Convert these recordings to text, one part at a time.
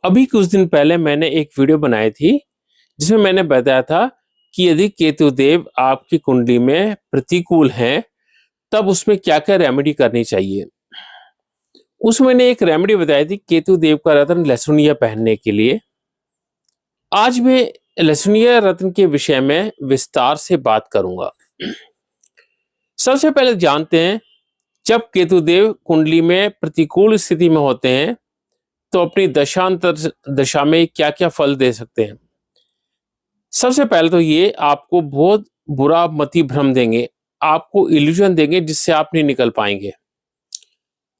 अभी कुछ दिन पहले मैंने एक वीडियो बनाई थी जिसमें मैंने बताया था कि यदि केतु देव आपकी कुंडली में प्रतिकूल हैं तब उसमें क्या-क्या रेमेडी करनी चाहिए। उसमें मैंने एक रेमेडी बताई थी केतु देव का रत्न लहसुनिया पहनने के लिए। आज मैं लहसुनिया रत्न के विषय में विस्तार से बात करूंगा। सबसे पहले जानते हैं, जब केतु देव कुंडली में प्रतिकूल स्थिति में होते हैं तो अपनी दशांतर दशा में क्या-क्या फल दे सकते हैं। सबसे पहले तो ये आपको बहुत बुरा मति भ्रम देंगे, आपको इल्यूजन देंगे जिससे आप नहीं निकल पाएंगे।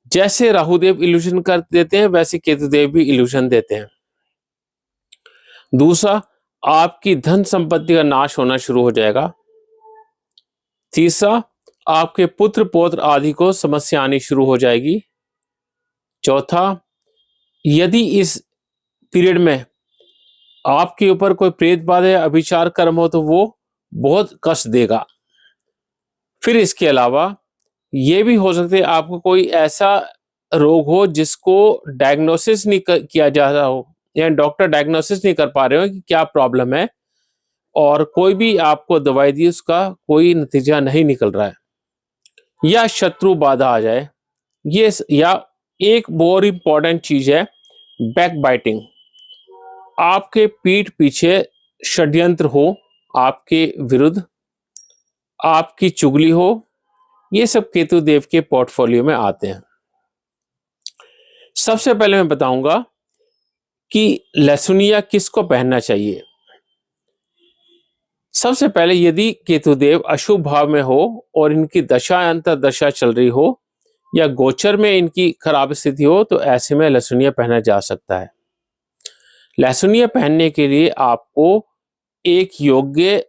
जैसे राहुदेव इल्यूजन कर देते हैं वैसे केतुदेव भी इल्यूजन देते हैं। दूसरा, आपकी धन संपत्ति का नाश होना शुरू हो जाएगा। तीसरा, आपके पुत्र पौत्र आदि को समस्या आनी शुरू हो जाएगी। चौथा, यदि इस पीरियड में आपके ऊपर कोई प्रेत बाधा या अभिचार कर्म हो तो वो बहुत कष्ट देगा। फिर इसके अलावा ये भी हो सकता है आपको कोई ऐसा रोग हो जिसको डायग्नोसिस नहीं किया जा रहा हो या डॉक्टर डायग्नोसिस नहीं कर पा रहे हो कि क्या प्रॉब्लम है, और कोई भी आपको दवाई दी उसका कोई नतीजा नहीं निकल रहा है, या शत्रु बाधा आ जाए। ये या एक बहुत इंपॉर्टेंट चीज है बैक बाइटिंग, आपके पीठ पीछे षड्यंत्र हो आपके विरुद्ध, आपकी चुगली हो, ये सब केतु देव के पोर्टफोलियो में आते हैं। सबसे पहले मैं बताऊंगा कि लहसुनिया किसको पहनना चाहिए। सबसे पहले यदि केतुदेव अशुभ भाव में हो और इनकी दशा अंतर दशा चल रही हो या गोचर में इनकी खराब स्थिति हो तो ऐसे में लहसुनिया पहना जा सकता है। लहसुनिया पहनने के लिए आपको एक योग्य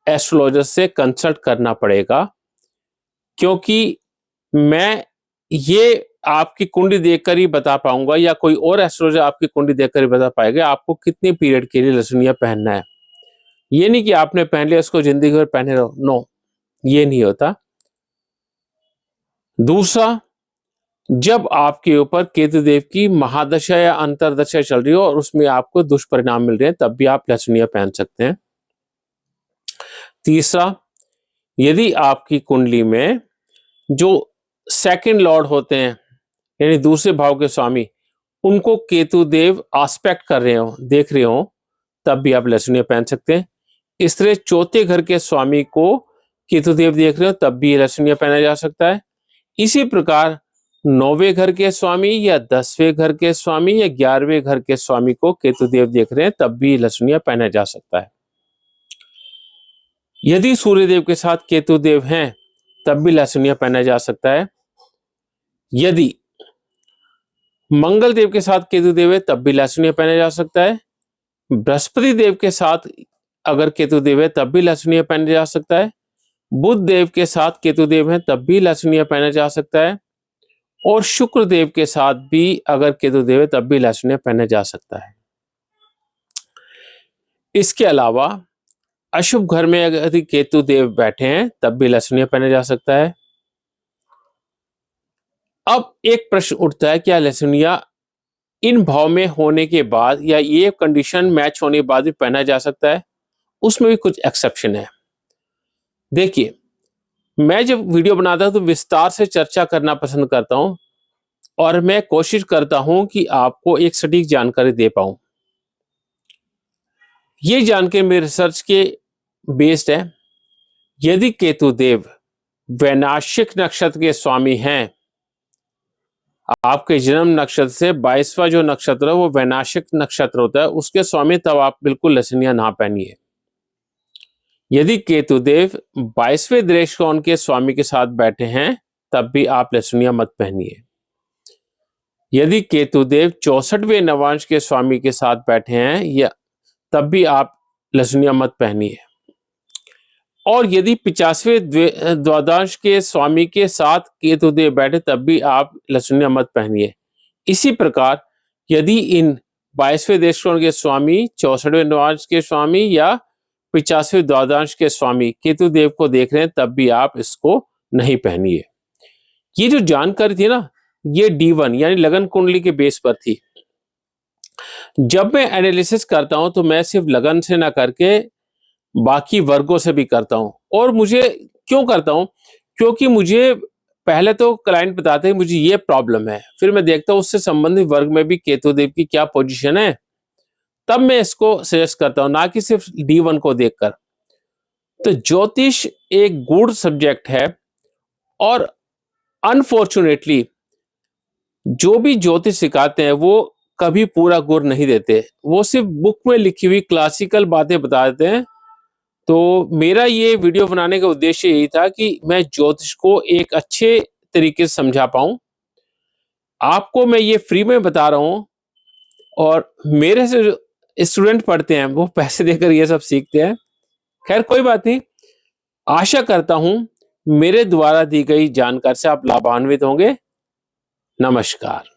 एस्ट्रोलॉजर से कंसल्ट करना पड़ेगा, क्योंकि मैं ये आपकी कुंडली देखकर ही बता पाऊंगा या कोई और एस्ट्रोलॉजर आपकी कुंडली देखकर ही बता पाएगा आपको कितने पीरियड के लिए लहसुनिया पहनना है। ये नहीं कि आपने पहन लिया उसको जिंदगी भर पहने रहो, नो, ये नहीं होता। दूसरा, जब आपके ऊपर केतुदेव की महादशा या अंतरदशा चल रही हो और उसमें आपको दुष्परिणाम मिल रहे हैं तब भी आप लहसुनिया पहन सकते हैं। तीसरा, यदि आपकी कुंडली में जो सेकंड लॉर्ड होते हैं यानी दूसरे भाव के स्वामी, उनको केतुदेव आस्पेक्ट कर रहे हो, देख रहे हो, तब भी आप लहसुनिया पहन सकते हैं। इस तरह चौथे घर के स्वामी को केतुदेव देख रहे हो तब भी लहसुनिया पहना जा सकता है। इसी प्रकार 9वें घर के स्वामी या 10वें घर के स्वामी या 11वें घर के स्वामी को केतुदेव देख रहे हैं तब भी लहसुनिया पहना जा सकता है। यदि सूर्यदेव के साथ केतुदेव हैं तब भी लहसुनिया पहना जा सकता है। यदि मंगल देव के साथ केतुदेव है तब भी लहसुनिया पहना जा सकता है। बृहस्पति देव के साथ अगर केतुदेव है तब भी लहसुनिया पहना जा सकता है। बुध देव के साथ केतुदेव है तब भी लहसुनिया पहना जा सकता है। और शुक्र देव के साथ भी अगर केतुदेव है तब भी लहसुनिया पहना जा सकता है। इसके अलावा अशुभ घर में अगर केतुदेव बैठे हैं तब भी लहसुनिया पहना जा सकता है। अब एक प्रश्न उठता है, क्या लहसुनिया इन भाव में होने के बाद या ये कंडीशन मैच होने के बाद भी पहना जा सकता है? उसमें भी कुछ एक्सेप्शन है। देखिए, मैं जब वीडियो बनाता हूं तो विस्तार से चर्चा करना पसंद करता हूं और मैं कोशिश करता हूं कि आपको एक सटीक जानकारी दे पाऊं। ये जानकारी मेरे रिसर्च के बेस्ड है। यदि केतुदेव वैनाशिक नक्षत्र के स्वामी हैं, आपके जन्म नक्षत्र से 22वां जो नक्षत्र है वो वैनाशिक नक्षत्र होता है, उसके स्वामी, तब आप बिल्कुल लहसुनिया ना पहनिए। यदि केतुदेव 22वें दृष्टिकोण के स्वामी के साथ बैठे हैं तब भी आप लहसुनिया मत पहनिए। यदि केतुदेव 64वें नवांश के स्वामी के साथ बैठे हैं या तब भी आप लहसुनिया मत पहनिए। और यदि 85वें द्वादश के स्वामी के साथ केतुदेव बैठे तब भी आप लहसुनिया मत पहनिए। इसी प्रकार यदि इन 22वें दृष्टिकोण के स्वामी, 64वें नवांश के स्वामी या 85वें द्वादश के स्वामी केतुदेव को देख रहे हैं तब भी आप इसको नहीं पहनिए। ये जो जानकारी थी ना, ये D1 यानी लगन कुंडली के बेस पर थी। जब मैं एनालिसिस करता हूं तो मैं सिर्फ लगन से ना करके बाकी वर्गों से भी करता हूं। और मुझे क्यों करता हूं? क्योंकि मुझे पहले तो क्लाइंट बताते हैं मुझे ये प्रॉब्लम है, फिर मैं देखता हूं उससे संबंधित वर्ग में भी केतुदेव की क्या पोजीशन है, तब मैं इसको सजेस्ट करता हूं, ना कि सिर्फ D1 को देखकर। तो ज्योतिष एक गूढ़ सब्जेक्ट है, और अनफॉर्चुनेटली जो भी ज्योतिष सिखाते हैं वो कभी पूरा गुर नहीं देते, वो सिर्फ बुक में लिखी हुई क्लासिकल बातें बता देते हैं। तो मेरा ये वीडियो बनाने का उद्देश्य यही था कि मैं ज्योतिष को एक अच्छे तरीके से समझा पाऊं। आपको मैं ये फ्री में बता रहा हूं, और मेरे से जो स्टूडेंट पढ़ते हैं वो पैसे देकर ये सब सीखते हैं। खैर कोई बात नहीं, आशा करता हूं मेरे द्वारा दी गई जानकारी से आप लाभान्वित होंगे। नमस्कार।